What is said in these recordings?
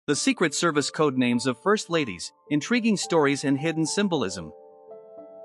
The Secret Service codenames of First Ladies, intriguing stories and hidden symbolism.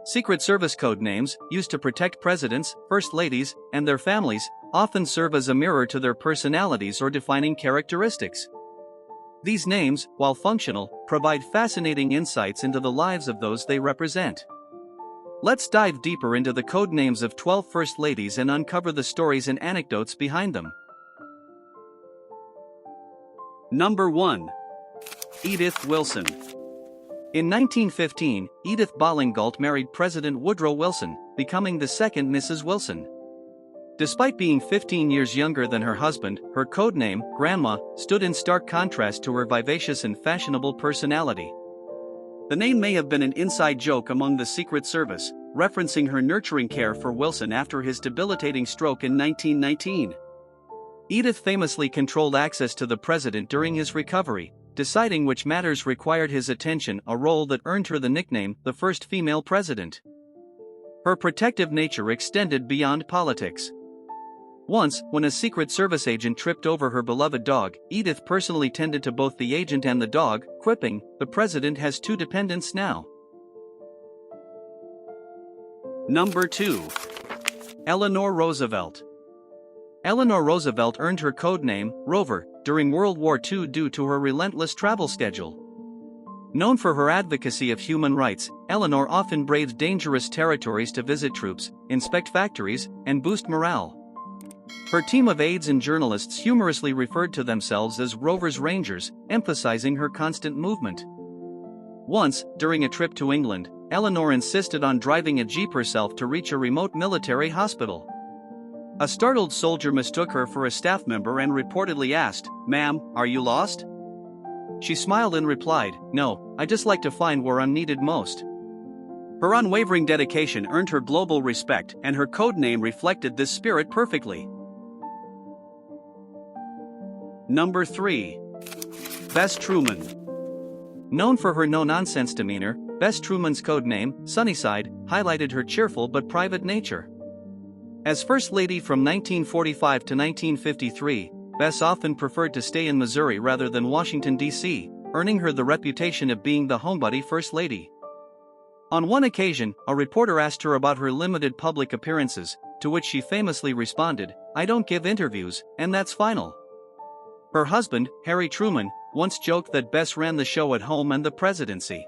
Secret Service codenames, used to protect presidents, first ladies, and their families, often serve as a mirror to their personalities or defining characteristics. These names, while functional, provide fascinating insights into the lives of those they represent. Let's dive deeper into the codenames of 12 First Ladies and uncover the stories and anecdotes behind them. Number 1. Edith Wilson. In 1915, Edith Ballingalt married President Woodrow Wilson, becoming the second Mrs. Wilson. Despite being 15 years younger than her husband, her codename, Grandma, stood in stark contrast to her vivacious and fashionable personality. The name may have been an inside joke among the Secret Service, referencing her nurturing care for Wilson after his debilitating stroke in 1919. Edith famously controlled access to the president during his recovery, deciding which matters required his attention, a role that earned her the nickname, the first female president. Her protective nature extended beyond politics. Once, when a Secret Service agent tripped over her beloved dog, Edith personally tended to both the agent and the dog, quipping, "The president has 2 dependents now." Number 2. Eleanor Roosevelt. Eleanor Roosevelt earned her codename, Rover, during World War II due to her relentless travel schedule. Known for her advocacy of human rights, Eleanor often braved dangerous territories to visit troops, inspect factories, and boost morale. Her team of aides and journalists humorously referred to themselves as Rover's Rangers, emphasizing her constant movement. Once, during a trip to England, Eleanor insisted on driving a jeep herself to reach a remote military hospital. A startled soldier mistook her for a staff member and reportedly asked, "Ma'am, are you lost?" She smiled and replied, "No, I just like to find where I'm needed most." Her unwavering dedication earned her global respect, and her codename reflected this spirit perfectly. Number 3. Bess Truman. Known for her no-nonsense demeanor, Bess Truman's codename, Sunnyside, highlighted her cheerful but private nature. As First Lady from 1945 to 1953, Bess often preferred to stay in Missouri rather than Washington, D.C., earning her the reputation of being the homebody First Lady. On one occasion, a reporter asked her about her limited public appearances, to which she famously responded, "I don't give interviews, and that's final." Her husband, Harry Truman, once joked that Bess ran the show at home and the presidency.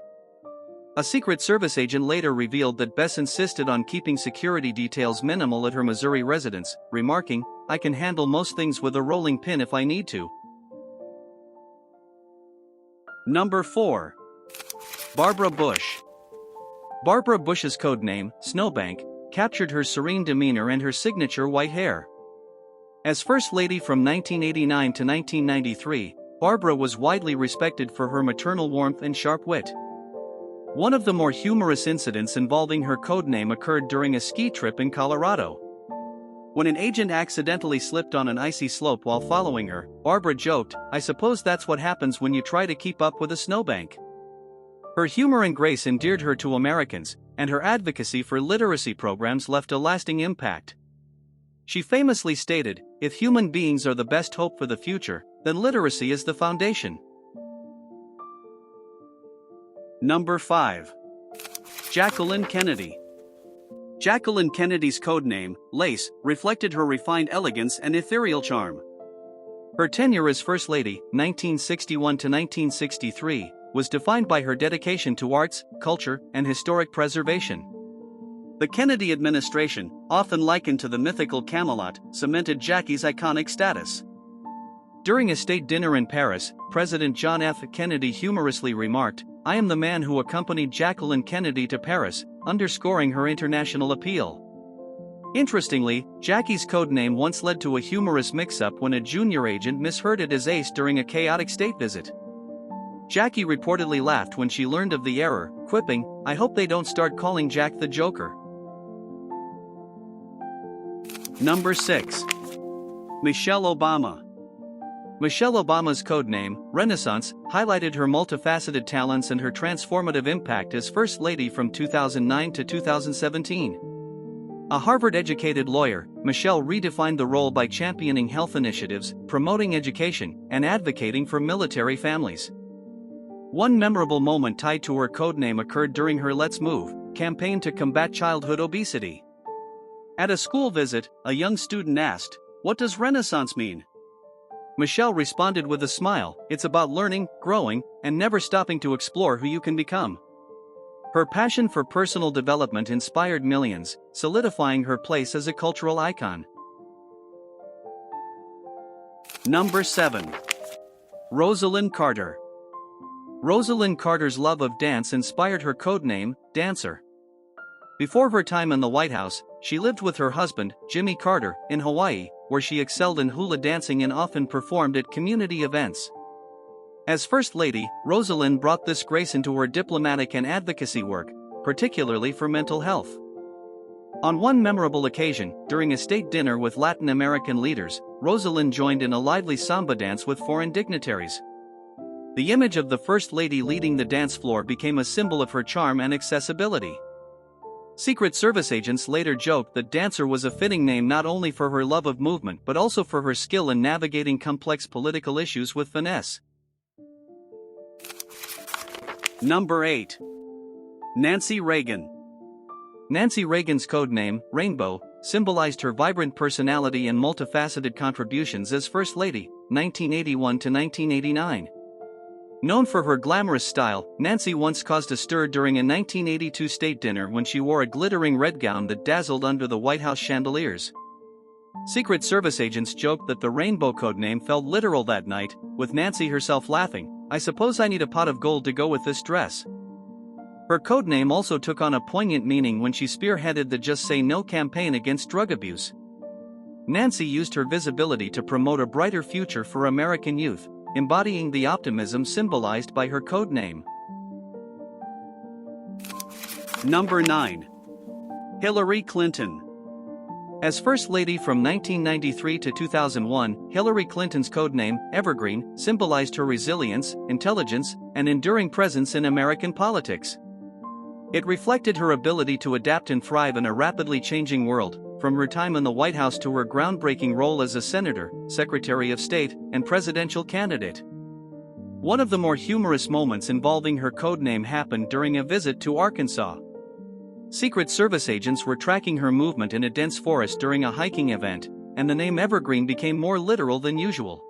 A Secret Service agent later revealed that Bess insisted on keeping security details minimal at her Missouri residence, remarking, "I can handle most things with a rolling pin if I need to." Number 4. Barbara Bush. Barbara Bush's codename, Snowbank, captured her serene demeanor and her signature white hair. As First Lady from 1989 to 1993, Barbara was widely respected for her maternal warmth and sharp wit. One of the more humorous incidents involving her codename occurred during a ski trip in Colorado. When an agent accidentally slipped on an icy slope while following her, Barbara joked, "I suppose that's what happens when you try to keep up with a snowbank." Her humor and grace endeared her to Americans, and her advocacy for literacy programs left a lasting impact. She famously stated, "If human beings are the best hope for the future, then literacy is the foundation." Number 5. Jacqueline Kennedy. Jacqueline Kennedy's codename, Lace, reflected her refined elegance and ethereal charm. Her tenure as First Lady, 1961 to 1963, was defined by her dedication to arts, culture, and historic preservation. The Kennedy administration, often likened to the mythical Camelot, cemented Jackie's iconic status. During a state dinner in Paris, President John F. Kennedy humorously remarked, "I am the man who accompanied Jacqueline Kennedy to Paris," underscoring her international appeal. Interestingly, Jackie's codename once led to a humorous mix-up when a junior agent misheard it as Ace during a chaotic state visit. Jackie reportedly laughed when she learned of the error, quipping, "I hope they don't start calling Jack the Joker." Number 6. Michelle Obama. Michelle Obama's codename, Renaissance, highlighted her multifaceted talents and her transformative impact as First Lady from 2009 to 2017. A Harvard-educated lawyer, Michelle redefined the role by championing health initiatives, promoting education, and advocating for military families. One memorable moment tied to her codename occurred during her Let's Move campaign to combat childhood obesity. At a school visit, a young student asked, "What does Renaissance mean?" Michelle responded with a smile, "It's about learning, growing, and never stopping to explore who you can become." Her passion for personal development inspired millions, solidifying her place as a cultural icon. Number 7. Rosalynn Carter. Rosalynn Carter's love of dance inspired her codename, Dancer. Before her time in the White House, she lived with her husband, Jimmy Carter, in Hawaii, where she excelled in hula dancing and often performed at community events. As First Lady, Rosalynn brought this grace into her diplomatic and advocacy work, particularly for mental health. On one memorable occasion, during a state dinner with Latin American leaders, Rosalynn joined in a lively samba dance with foreign dignitaries. The image of the First Lady leading the dance floor became a symbol of her charm and accessibility. Secret Service agents later joked that Dancer was a fitting name not only for her love of movement but also for her skill in navigating complex political issues with finesse. Number 8. Nancy Reagan. Nancy Reagan's codename, Rainbow, symbolized her vibrant personality and multifaceted contributions as First Lady, 1981 to 1989. Known for her glamorous style, Nancy once caused a stir during a 1982 state dinner when she wore a glittering red gown that dazzled under the White House chandeliers. Secret Service agents joked that the Rainbow codename felt literal that night, with Nancy herself laughing, "I suppose I need a pot of gold to go with this dress." Her codename also took on a poignant meaning when she spearheaded the Just Say No campaign against drug abuse. Nancy used her visibility to promote a brighter future for American youth, embodying the optimism symbolized by her codename. Number 9. Hillary Clinton. As First Lady from 1993 to 2001, Hillary Clinton's codename, Evergreen, symbolized her resilience, intelligence, and enduring presence in American politics. It reflected her ability to adapt and thrive in a rapidly changing world, from her time in the White House to her groundbreaking role as a senator, Secretary of State, and presidential candidate. One of the more humorous moments involving her codename happened during a visit to Arkansas. Secret Service agents were tracking her movement in a dense forest during a hiking event, and the name Evergreen became more literal than usual.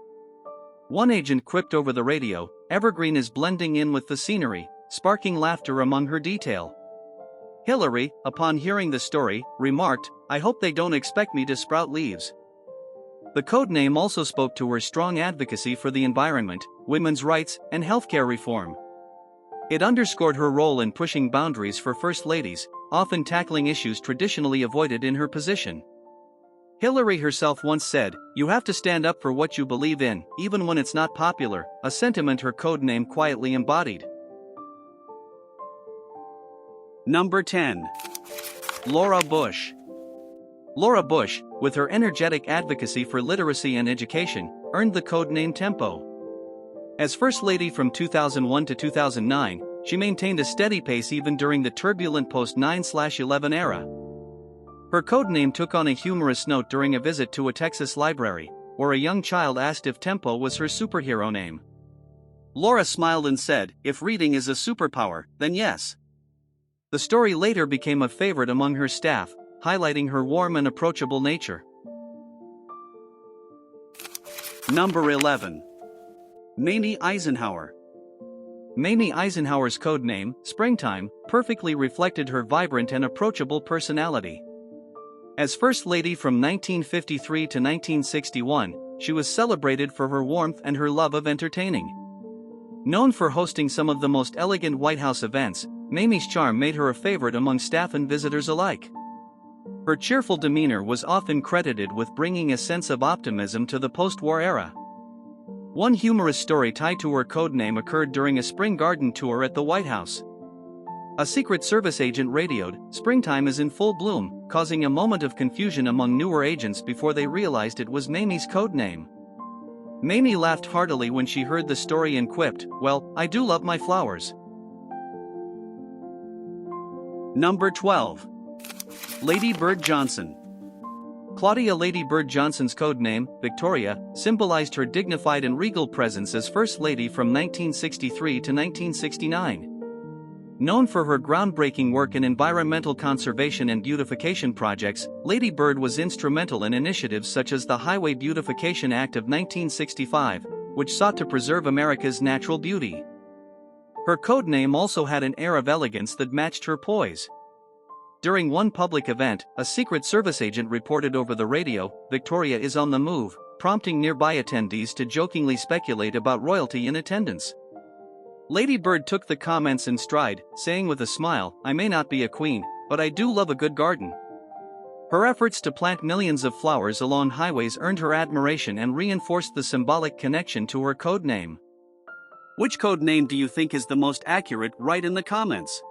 One agent quipped over the radio, "Evergreen is blending in with the scenery," sparking laughter among her detail. Hillary, upon hearing the story, remarked, "I hope they don't expect me to sprout leaves." The codename also spoke to her strong advocacy for the environment, women's rights, and healthcare reform. It underscored her role in pushing boundaries for First Ladies, often tackling issues traditionally avoided in her position. Hillary herself once said, "You have to stand up for what you believe in, even when it's not popular," a sentiment her codename quietly embodied. Number 10. Laura Bush. Laura Bush, with her energetic advocacy for literacy and education, earned the codename Tempo. As First Lady from 2001 to 2009, she maintained a steady pace even during the turbulent post-9/11 era. Her codename took on a humorous note during a visit to a Texas library, where a young child asked if Tempo was her superhero name. Laura smiled and said, "If reading is a superpower, then yes." The story later became a favorite among her staff, highlighting her warm and approachable nature. Number 11. Mamie Eisenhower. Mamie Eisenhower's codename, Springtime, perfectly reflected her vibrant and approachable personality. As First Lady from 1953 to 1961, she was celebrated for her warmth and her love of entertaining. Known for hosting some of the most elegant White House events, Mamie's charm made her a favorite among staff and visitors alike. Her cheerful demeanor was often credited with bringing a sense of optimism to the post-war era. One humorous story tied to her codename occurred during a spring garden tour at the White House. A Secret Service agent radioed, "Springtime is in full bloom," causing a moment of confusion among newer agents before they realized it was Mamie's codename. Mamie laughed heartily when she heard the story and quipped, "Well, I do love my flowers." Number 12. Lady Bird Johnson. Claudia Lady Bird Johnson's codename, Victoria, symbolized her dignified and regal presence as First Lady from 1963 to 1969. Known for her groundbreaking work in environmental conservation and beautification projects, Lady Bird was instrumental in initiatives such as the Highway Beautification Act of 1965, which sought to preserve America's natural beauty. Her codename also had an air of elegance that matched her poise. During one public event, a Secret Service agent reported over the radio, "Victoria is on the move," prompting nearby attendees to jokingly speculate about royalty in attendance. Lady Bird took the comments in stride, saying with a smile, "I may not be a queen, but I do love a good garden." Her efforts to plant millions of flowers along highways earned her admiration and reinforced the symbolic connection to her codename. Which codename do you think is the most accurate? Write in the comments.